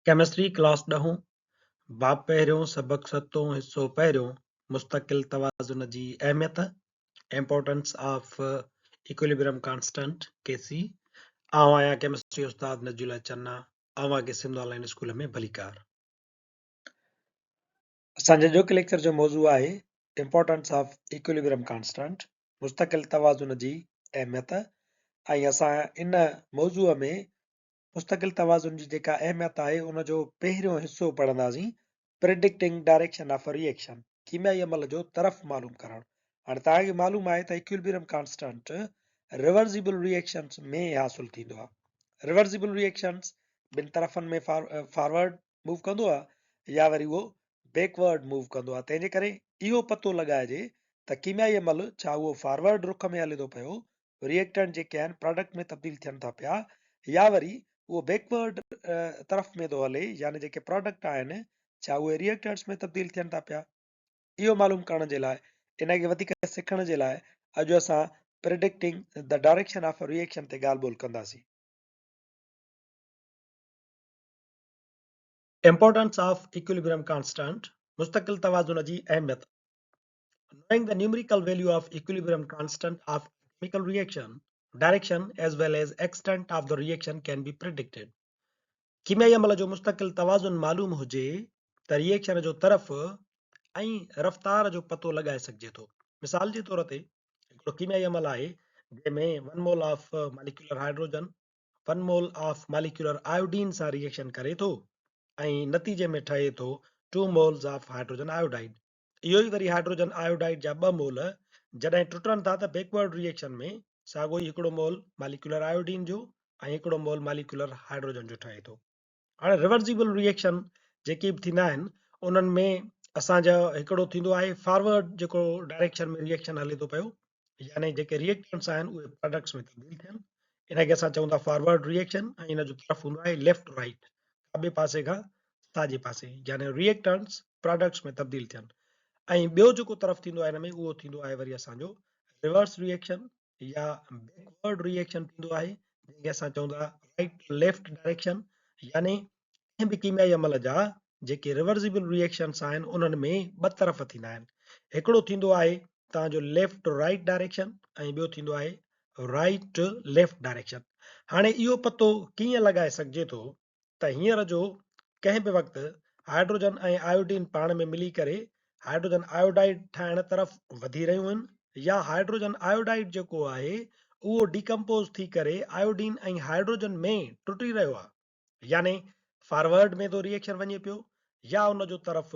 Chemistry class ॾहों बाब पहिरियों सबक सतों हिस्सो पहिरियों मुस्तकिल तवाज़ुन जी अहमियत इम्पोर्टेंस ऑफ इक्विलिब्रियम कांस्टेंट केसी आऊं आहियां केमिस्ट्री उस्ताद नजुल चन्ना अवां खे सिंध ऑनलाइन स्कूल में भलीकार। असांजे जो लेक्चर जो मौजू आहे इम्पोर्टेंस ऑफ इक्विलिब्रियम कांस्टेंट मुस्तकिल तवाज़ुन जी अहमियत ऐं असां इन मौज़ूअ में मुस्तकिल तवाज़ुन जी जेका अहमियत आहे उन जो पहिरियों हिस्सो पढ़ंदासीं predicting direction of a reaction कीमियाई अमल जो तरफ़ मालूम करणु। हाणे तव्हांखे मालूम आहे त इक्विलिब्रियम कांस्टेंट रिवर्सिबल रिएक्शन्स में हासिल थींदो आहे। रिवर्सिबल रिएक्शन्स ॿिनि तरफ़नि में फॉरवर्ड मूव कंदो आहे या वरी उहो बैकवर्ड मूव कंदो आहे। तंहिंजे करे इहो पतो लॻाइजे त कीमियाई अमल छा उहो फॉरवर्ड रुख में हले थो पियो, रिएक्टेंट जेके आहिनि प्रोडक्ट में तब्दील थियनि था पिया, या वरी उहो बैकवर्ड तरफ़ में थो हले, यानी जेके प्रोडक्ट आहिनि छा उहे रिएक्टेंट्स में तब्दील थियनि था पिया। इहो मालूम करण जे लाइ इन खे वधीक सिखण जे लाइ अॼु असां predicting the direction of reaction ते ॻाल्हि ॿोल कंदासीं। इम्पोर्टेंस ऑफ इक्विलिब्रियम कांस्टेंट मुस्तकिल तवाज़ुन जी अहमियत। Knowing the numerical value of equilibrium constant of chemical reaction, direction as well as extent of the reaction can be predicted. कीमियाई अमल जो मुस्तकिल तवाज़ुन मालूम हुजे त रिएक्शन जो तरफ़ ऐं रफ़्तार जो पतो लॻाए सघिजे थो। मिसाल जे तौर ते हिकिड़ो कीमियाई अमल आहे जंहिंमें 1 mole of molecular hydrogen 1 mole of molecular iodine सां रिएक्शन करे थो ऐं नतीजे में ठहे थो 2 मोल्स ऑफ हाइड्रोजन आयोडाइड। इहो ई वरी हाइड्रोजन आयोडाइड जा 2 मोल जॾहिं टुटनि था त बैकवर्ड रिएक्शन में साॻियो ई हिकिड़ो मोल मॉलिक्यूलर आयोडीन जो ऐं हिकिड़ो मोल मॉलिक्यूलर हाइड्रोजन जो ठहे थो। हाणे रिवर्सिबल रिएक्शन जेके बि थींदा आहिनि उन्हनि में असांजा हिकिड़ो थींदो आहे फॉरवर्ड जेको डायरेक्शन में रिएक्शन हले थो पियो, यानी जेके रिएक्टेंट्स आहिनि उहे प्रोडक्ट्स में तब्दील थियनि, इनखे असां चऊं था फॉरवर्ड रिएक्शन। ऐं इन जो तरफ़ हूंदो आहे लेफ्ट राइट, खाॿे पासे खां साॼे पासे, यानी रिएक्टेंट्स प्रोडक्ट्स में तब्दील थियनि। ऐं ॿियो जेको तरफ़ थींदो आहे हिन में उहो थींदो आहे वरी असांजो रिवर्स रिएक्शन या बैकवर्ड रिएक्शन थींदो आहे, जंहिंखे असां चऊं था राइट लेफ्ट डायरेक्शन। यानी कंहिं बि कीमियाई अमल जा जेके रिवर्सिबल रिएक्शन्स आहिनि उन्हनि में 2 तरफ़ थींदा आहिनि, हिकिड़ो थींदो आहे तव्हांजो लेफ्ट राइट डायरेक्शन ऐं ॿियो थींदो आहे राइट लेफ्ट डायरेक्शन। हाणे इहो पतो कीअं लॻाए सघिजे थो त हींअर जो कंहिं बि वक़्तु हाइड्रोजन ऐं आयोडीन पाण में मिली करे हाइड्रोजन आयोडाइड ठाहिण तरफ़ वधी रहियूं आहिनि, या हाइड्रोजन आयोडाइड जेको आहे उहो डिकम्पोज थी करे आयोडीन ऐं हाइड्रोजन में टुटी रहियो आहे, यानी फॉरवर्ड में थो रिएक्शन वञे पियो या उन जो तरफ़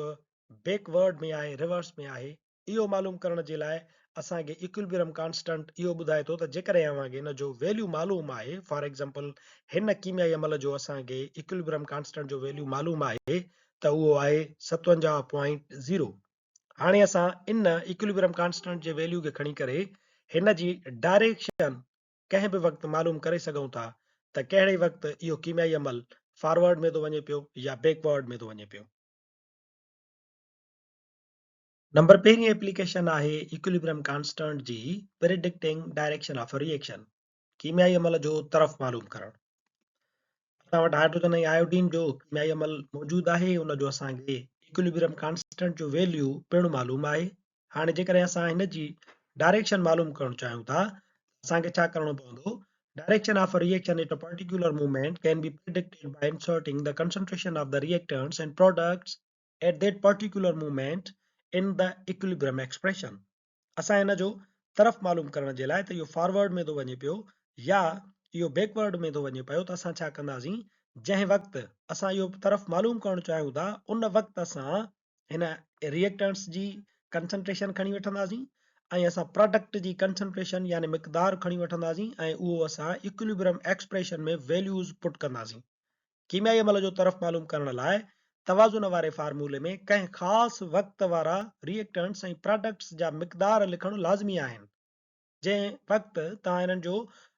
बैकवर्ड में आहे, रिवर्स में आहे। इहो मालूम करण जे लाइ असांखे इक्विलिब्रियम कांस्टेंट इहो ॿुधाए थो त जेकॾहिं अव्हांखे इन जो वैल्यू मालूम आहे, फॉर एग्जांपल हिन कीमियाई अमल जो असांखे इक्विलिब्रियम कांस्टेंट जो वैल्यू मालूम आहे त उहो आहे 57.0। हाणे असां in equilibrium constant J value खे खणी करे हिन जी डायरेक्शन कंहिं बि वक़्तु मालूम करे सघूं था त कहिड़े वक़्तु इहो कीमियाई अमल फॉरवर्ड में थो वञे पियो या बैकवर्ड में थो वञे पियो। नंबर पहिरीं एप्लीकेशन आहे इक्विलिब्रियम कांस्टेंट जी प्रिडिक्टिंग डायरेक्शन ऑफ रिएक्शन, कीमियाई अमल जो तरफ़ मालूम करणु। असां वटि हाइड्रोजन ऐं आयोडीन जो कीमियाई अमल मौजूदु आहे, उन जो असांखे इक्विलिब्रियम कांस्टेंट जो वैल्यू पिणु मालूम आहे। हाणे जेकॾहिं असां हिन जी डायरेक्शन मालूम करणु चाहियूं था असांखे छा करणो पवंदो? Direction of a reaction at a particular moment can be predicted by inserting the concentration of the reactants and products at that particular moment in the equilibrium expression. असां हिन जो तरफ़ मालूम करण जे लाइ त इहो फॉरवर्ड में थो वञे पियो या इहो बैकवर्ड में थो वञे पियो, त असां छा कंदासीं, जंहिं वक़्तु असां इहो तरफ़ मालूम करणु चाहियूं था उन वक़्तु असां हिन रिएक्टेंट्स जी कंसंट्रेशन खणी वठंदासीं ऐं असां प्रोडक्ट जी कंसंट्रेशन यानी मिक़दार खणी वठंदासीं ऐं उहो असां इक्विलिब्रियम एक्सप्रेशन में वैल्यूज़ पुट कंदासीं। कीमियाई अमल जो तरफ़ मालूम करण लाइ तवाज़ुन वारे फार्मूले में कंहिं ख़ासि वक़्त वारा रिएक्टेंट्स ऐं प्रोडक्ट्स जा मिक़दार लिखणु लाज़मी आहिनि। जंहिं वक़्तु तव्हां हिननि जो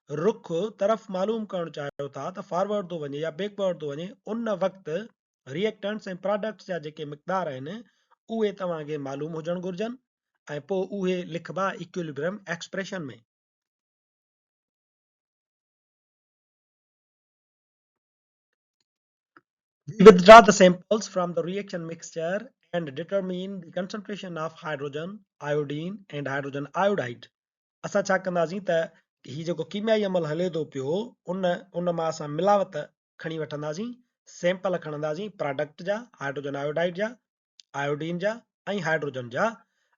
रुख तरफ़ मालूम करणु चाहियो था त फॉरवर्ड थो वञे या बैकवर्ड थो वञे, उन वक़्तु रिएक्टेंट्स ऐं प्रोडक्ट्स जा जेके मिक़दार आहिनि उहे तव्हांखे मालूम हुजणु घुरिजनि ऐं पोइ उहे लिखबा इक्विलिब्रियम एक्सप्रेशन में। We withdraw the samples from the reaction mixture and determine the concentration of hydrogen, iodine and hydrogen iodide. असां छा कंदासीं त ही जेको कीमियाई अमल हले थो पियो उन मां असां मिलावट खणी वठंदासीं, सैंपल खणंदासीं प्रोडक्ट जा, हाइड्रोजन आयोडाइड जा, आयोडीन जा ऐं हाइड्रोजन जा,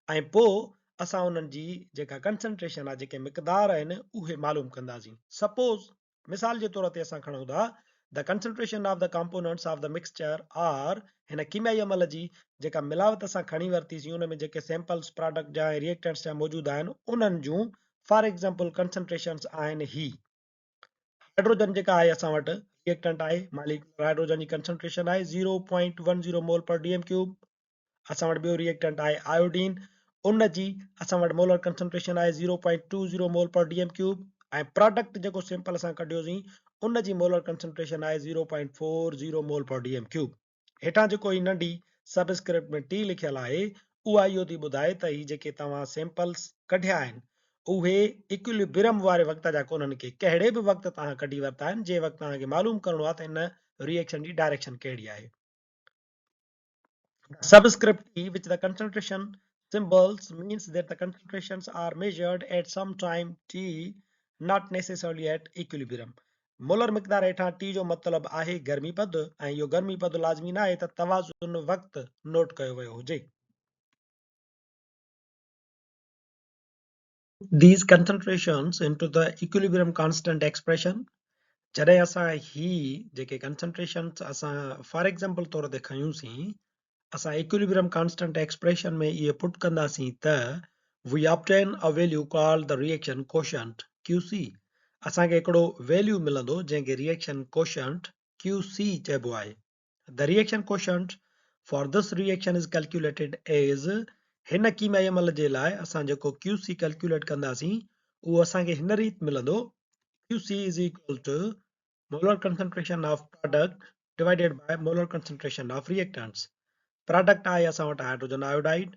ऐं पोइ असां उन्हनि जी जेका कंसंट्रेशन आहे, जेके मिक़दार आहिनि उहे मालूम कंदासीं. सपोज़ मिसाल जे तौर ते असां खणूं था the concentration of the components of the mixture are हिन कीमियाई अमल जी जेका मिलावट असां खणी वरितीसीं उन में जेके सैंपल्स प्रोडक्ट जा ऐं रिएक्टेंट्स जा मौजूद आहिनि उन्हनि जूं फॉर एग्जांपल कंसंट्रेशन्स आहिनि ही. हाइड्रोजन जेका आहे असां वटि रिएक्टेंट आहे, मॉलिक्यूलर हाइड्रोजन जी कंसंट्रेशन आहे 0.10 मोल पर डीएम क्यूब. असां वटि ॿियो रिएक्टेंट आहे आयोडीन, उन जी असां वटि मोलर कंसंट्रेशन आहे 0.20 मोल पर डीएम क्यूब. ऐं प्रोडक्ट जेको सैंपल असां कढियोसीं उन जी मोलर कंसंट्रेशन आहे 0.40 मोल पर डीएम क्यूब. हेठां जेको ही नंढी सबस्क्रिप्ट में टी लिखियल आहे उहा इहो थी ॿुधाए त ही जेके तव्हां सैंपल्स कढिया आहिनि उहे इक्विलिब्रियम वारे वक़्त जा कोन्हनि के कहिड़े बि वक़्तु तव्हां कढी वरिता आहिनि जंहिं वक़्तु तव्हांखे मालूम करणो आहे त हिन रिएक्शन जी डायरेक्शन कहिड़ी आहे. Subscript T, which the concentration symbols means that the concentrations are measured at some time t, not necessarily at equilibrium. Molar मिक़दार हेठां टी जो मतिलबु आहे गर्मी पद ऐं इहो गर्मी पद लाज़मी न आहे त तवाज़ुन वक़्तु नोट कयो वियो हुजे. These concentrations into the equilibrium constant expression जॾहिं असां ही जेके concentrations असां फॉर एग्जांपल तौर ते खयूंसीं असां इक्विलिब्रियम कांस्टेंट एक्सप्रेशन में इहे पुट कंदासीं त we obtain a value called the reaction quotient QC. असांखे हिकिड़ो वैल्यू मिलंदो जंहिंखे रिएक्शन कोशंट QC चइबो आहे. The reaction quotient for this reaction is calculated as हिन कीमियाई अमल जे लाइ असां जेको QC कैलकुलेट कंदासीं उहो असांखे हिन रीति मिलंदो QC is equal to molar concentration of product divided by molar concentration of reactants. Product आहे असां वटि हाइड्रोजन आयोडाइड,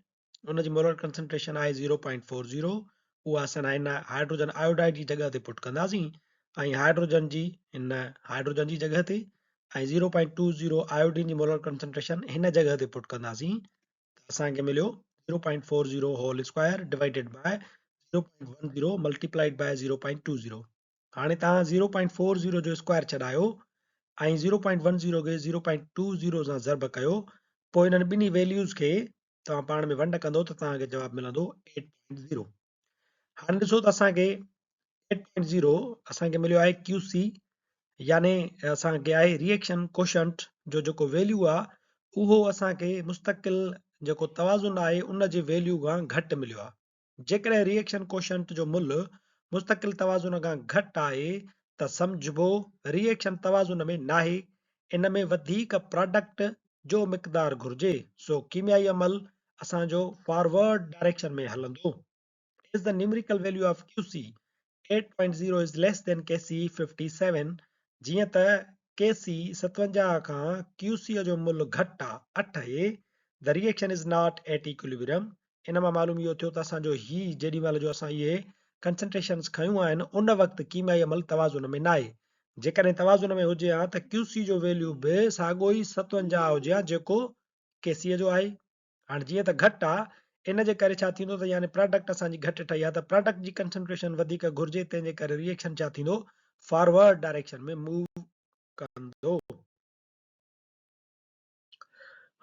उन जी मोलर कंसंट्रेशन आहे 0.40. उहा असां हिन हाइड्रोजन आयोडाइड जी जॻह ते पुट कंदासीं ऐं हाइड्रोजन जी हिन हाइड्रोजन जी जॻह ते ऐं 0.20 आयोडीन जी मोलर कंसंट्रेशन हिन जॻह ते पुट कंदासीं त असांखे मिलियो 0.40 whole square divided by 0.10 multiplied by 0.20. हाणे तव्हां 0.40 जो स्क्वायर छॾायो ऐं 0.10 खे 0.20 सां ज़र्ब कयो, पोइ हिननि ॿिन्ही वैल्यूज़ खे तव्हां पाण में वंड कंदो त तव्हांखे जवाबु मिलंदो 8.0. हाणे ॾिसो त असांखे 8.0 असांखे मिलियो आहे QC, यानी असांखे आहे रिएक्शन कोशंट जो जेको वैल्यू आहे उहो असांखे मुस्तक़िल जेको तवाज़ुन आहे उन जी वैल्यू खां घटि मिलियो आहे. जेकॾहिं रिएक्शन कोशंट जो मुल्ह मुस्तक़िल तवाज़ुन खां घटि आहे त सम्झबो रिएक्शन तवाज़ुन में नाहे, इन में वधीक प्रोडक्ट जो मिक़दार घुर्जे, सो कीमियाई अमल असांजो फॉरवर्ड डायरेक्शन में हलंदो. Is the numerical value of QC 8.0 is less than KC 57. जीअं त KC 57 खां QC जो मुल्ह घटि आहे 8 आहे, the reaction is not at equilibrium. इन मां मालूम इहो थियो त असांजो ही जेॾी महिल जो असां इहे कंसंट्रेशन्स खयूं आहिनि उन वक़्तु कीमियाई अमल तवाज़ुन में न आहे. जेकॾहिं तवाज़ुन में हुजे हा त QC जो वैल्यू बि साॻियो ई 57 हुजे हा जेको KC जो आहे. हाणे जीअं त घटि आहे इन जे करे छा थींदो त यानी प्रोडक्ट असांजी घटि ठही आहे त प्रोडक्ट जी कंसंट्रेशन वधीक घुर्जे, तंहिंजे करे रिएक्शन छा थींदो फॉरवर्ड डायरेक्शन में मूव कंदो.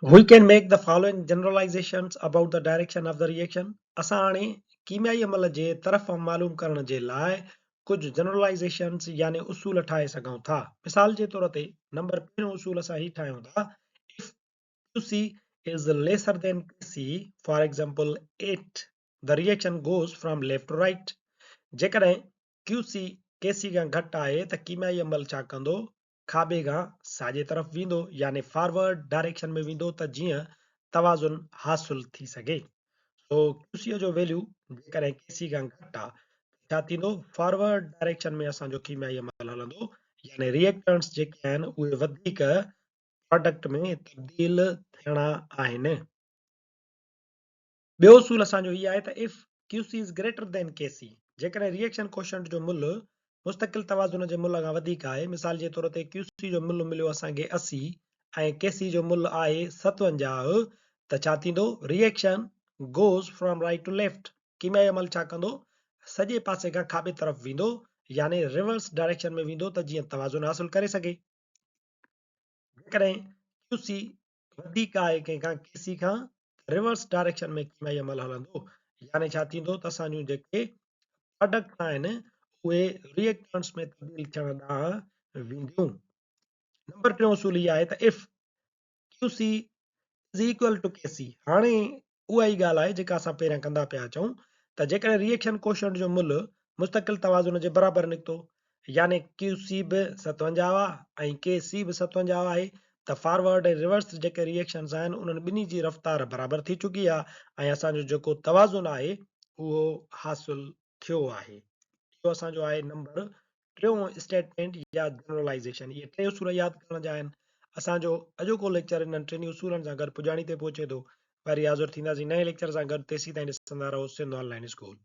We can make the following generalizations about the direction of the reaction. असां हाणे कीमियाई अमल जे तरफ़ मालूम करण जे लाइ कुझु जनरलाइज़ेशन्स यानी उसूल ठाहे सघूं था. मिसाल जे तौर ते नंबर पहिरियों उसूल असां ही ठाहियूं था, if QC is lesser than KC, for example 8, the reaction goes from left to right. जेकॾहिं QC KC खां घटि आहे त कीमियाई अमल छा कंदो खाॿे खां साॼे तरफ़ वेंदो यानी फॉरवर्ड डायरेक्शन में वेंदो त जीअं तवाज़ुन हासिल थी सघे. सो QC जो वैल्यू जेकॾहिं KC खां घटि आहे छा थींदो फॉरवर्ड डायरेक्शन में असांजो कीमियाई अमल हलंदो यानी रिएक्टेंट्स जेके आहिनि उहे वधीक प्रोडक्ट में तब्दील थियणा आहिनि. ॿियो उसूल असांजो इहो आहे त if QC is greater than KC, जेकॾहिं रिएक्शन कोशंट जो मुल्ह मुस्तक़िल तवाज़ुन जे मुल्ह खां वधीक आहे, मिसाल जे तौर ते QC जो मुल्ह मिलियो असांखे 80 ऐं केसी जो मुल्ह आहे 57 त छा थींदो? Reaction goes from right to left. कीमियाई अमल छा कंदो? सॼे पासे खां खाॿे तरफ़ वेंदो, यानी रिवर्स डायरेक्शन में वेंदो त जीअं तवाज़ुन हासिल करे सघे। जेकॾहिं QC वधीक आहे कंहिंखां केसी खां, रिवर्स डायरेक्शन में कीमियाई अमल हलंदो, यानी छा थींदो त असांजूं जेके प्रोडक्ट आहिनि उहे रिएक्टेंट्स में तब्दील थियण ॾांहुं वेंदियूं। नंबर 3 उसूल इहा आहे त if QC is equal to KC। हाणे उहा ई ॻाल्हि आहे जेका असां पहिरियां कंदा पिया अचूं त जेकॾहिं रिएक्शन कोशंट जो मुल्ह मुस्तक़िल तवाज़ुन जे बराबरि निकितो, यानी QC बि 57 आहे ऐं KC बि 57 आहे, त फॉरवर्ड ऐं रिवर्स जेके रिएक्शन्स आहिनि उन्हनि ॿिन्ही जी रफ़्तार बराबरि थी चुकी आहे ऐं असांजो जेको तवाज़ुन आहे उहो हासिल थियो आहे। इहो असांजो आहे नंबर 3 स्टेटमेंट या जनरलाइज़ेशन। इहे 3 उसूल यादि करण जा आहिनि। असांजो अॼोको लेक्चर इन्हनि टिनी उसूलनि सां गॾु पुॼाणी ते पहुचे थो। वरी हाज़िर थींदासीं नए लेक्चर सां गॾु। तेसीं ताईं ॾिसंदा रहो सिंध ऑनलाइन स्कूल।